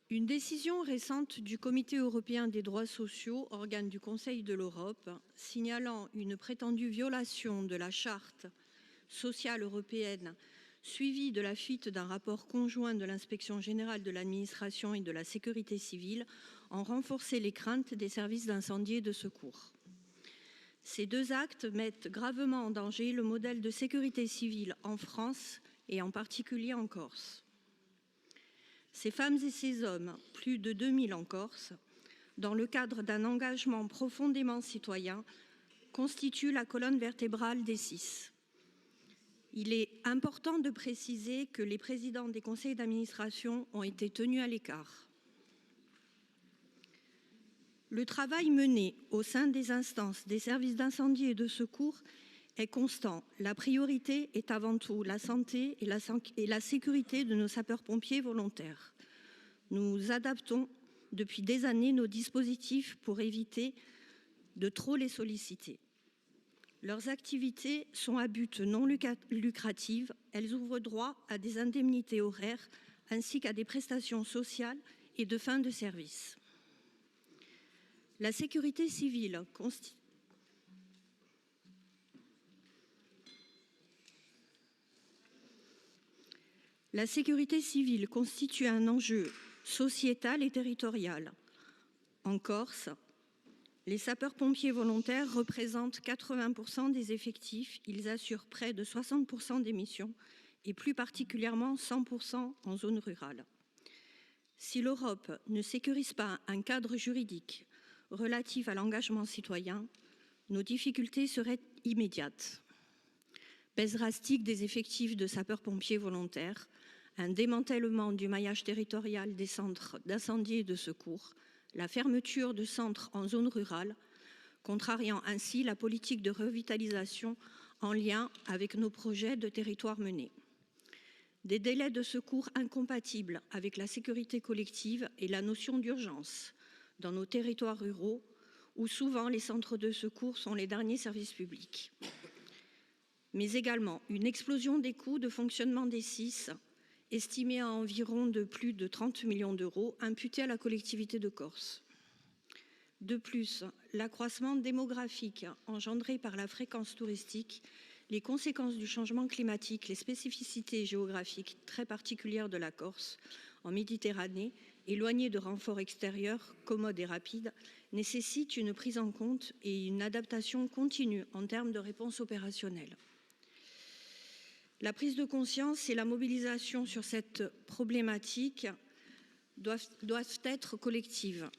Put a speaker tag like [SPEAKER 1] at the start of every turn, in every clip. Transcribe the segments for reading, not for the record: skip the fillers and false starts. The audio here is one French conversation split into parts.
[SPEAKER 1] Une décision récente du Comité européen des droits sociaux, organe du Conseil de l'Europe, signalant une prétendue violation de la Charte sociale européenne, suivie de la fuite d'un rapport conjoint de l'Inspection générale de l'administration et de la sécurité civile, ont renforcé les craintes des services d'incendie et de secours. Ces deux actes mettent gravement en danger le modèle de sécurité civile en France et en particulier en Corse. Ces femmes et ces hommes, plus de 2000 en Corse, dans le cadre d'un engagement profondément citoyen, constituent la colonne vertébrale des SIS. Il est important de préciser que les présidents des conseils d'administration ont été tenus à l'écart. Le travail mené au sein des instances des services d'incendie et de secours est constant. La priorité est avant tout la santé et la sécurité de nos sapeurs-pompiers volontaires. Nous adaptons depuis des années nos dispositifs pour éviter de trop les solliciter. Leurs activités sont à but non lucratif. Elles ouvrent droit à des indemnités horaires ainsi qu'à des prestations sociales et de fin de service. La sécurité civile constitue un enjeu sociétal et territorial. En Corse, les sapeurs-pompiers volontaires représentent 80% des effectifs. Ils assurent près de 60% des missions et plus particulièrement 100% en zone rurale. Si l'Europe ne sécurise pas un cadre juridique relatif à l'engagement citoyen, nos difficultés seraient immédiates. Baisse drastique des effectifs de sapeurs-pompiers volontaires, un démantèlement du maillage territorial des centres d'incendie et de secours, la fermeture de centres en zone rurale, contrariant ainsi la politique de revitalisation en lien avec nos projets de territoire menés. Des délais de secours incompatibles avec la sécurité collective et la notion d'urgence dans nos territoires ruraux, où souvent les centres de secours sont les derniers services publics. Mais également une explosion des coûts de fonctionnement des SIS, estimés à environ de plus de 30 millions d'euros, imputés à la collectivité de Corse. De plus, l'accroissement démographique engendré par la fréquence touristique, les conséquences du changement climatique, les spécificités géographiques très particulières de la Corse, en Méditerranée, éloignée de renforts extérieurs, commodes et rapides, nécessitent une prise en compte et une adaptation continue en termes de réponse opérationnelle. La prise de conscience et la mobilisation sur cette problématique doivent être collectives.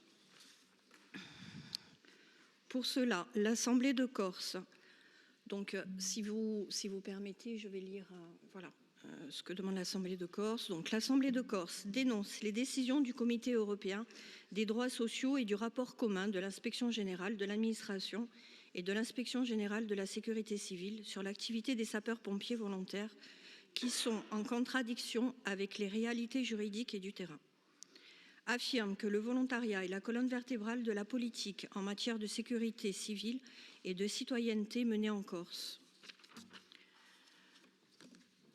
[SPEAKER 1] Pour cela, l'Assemblée de Corse, donc si vous permettez, je vais lire ce que demande l'Assemblée de Corse. Donc l'Assemblée de Corse dénonce les décisions du Comité européen des droits sociaux et du rapport commun de l'Inspection générale de l'administration et de l'Inspection générale de la sécurité civile sur l'activité des sapeurs-pompiers volontaires qui sont en contradiction avec les réalités juridiques et du terrain. Affirme que le volontariat est la colonne vertébrale de la politique en matière de sécurité civile et de citoyenneté menée en Corse.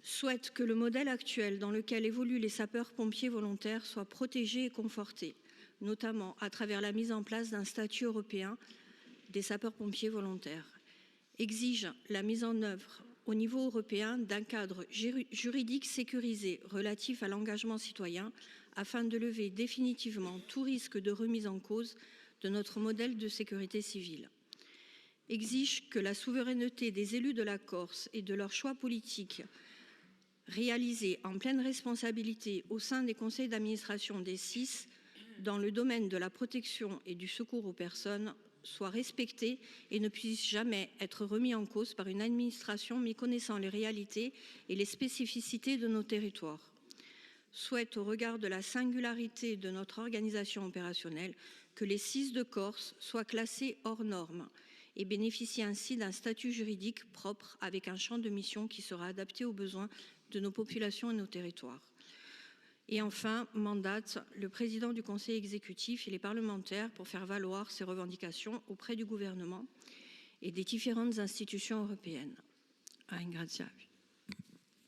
[SPEAKER 1] Souhaite que le modèle actuel dans lequel évoluent les sapeurs-pompiers volontaires soit protégé et conforté, notamment à travers la mise en place d'un statut européen des sapeurs-pompiers volontaires. Exige la mise en œuvre au niveau européen d'un cadre juridique sécurisé relatif à l'engagement citoyen afin de lever définitivement tout risque de remise en cause de notre modèle de sécurité civile. Exige que la souveraineté des élus de la Corse et de leurs choix politiques réalisés en pleine responsabilité au sein des conseils d'administration des SIS dans le domaine de la protection et du secours aux personnes soit respecté et ne puisse jamais être remis en cause par une administration méconnaissant les réalités et les spécificités de nos territoires. Souhaite, au regard de la singularité de notre organisation opérationnelle, que les SIS de Corse soient classés hors normes et bénéficient ainsi d'un statut juridique propre avec un champ de mission qui sera adapté aux besoins de nos populations et nos territoires. Et enfin, mandate le président du Conseil exécutif et les parlementaires pour faire valoir ces revendications auprès du gouvernement et des différentes institutions européennes. Ringrazio.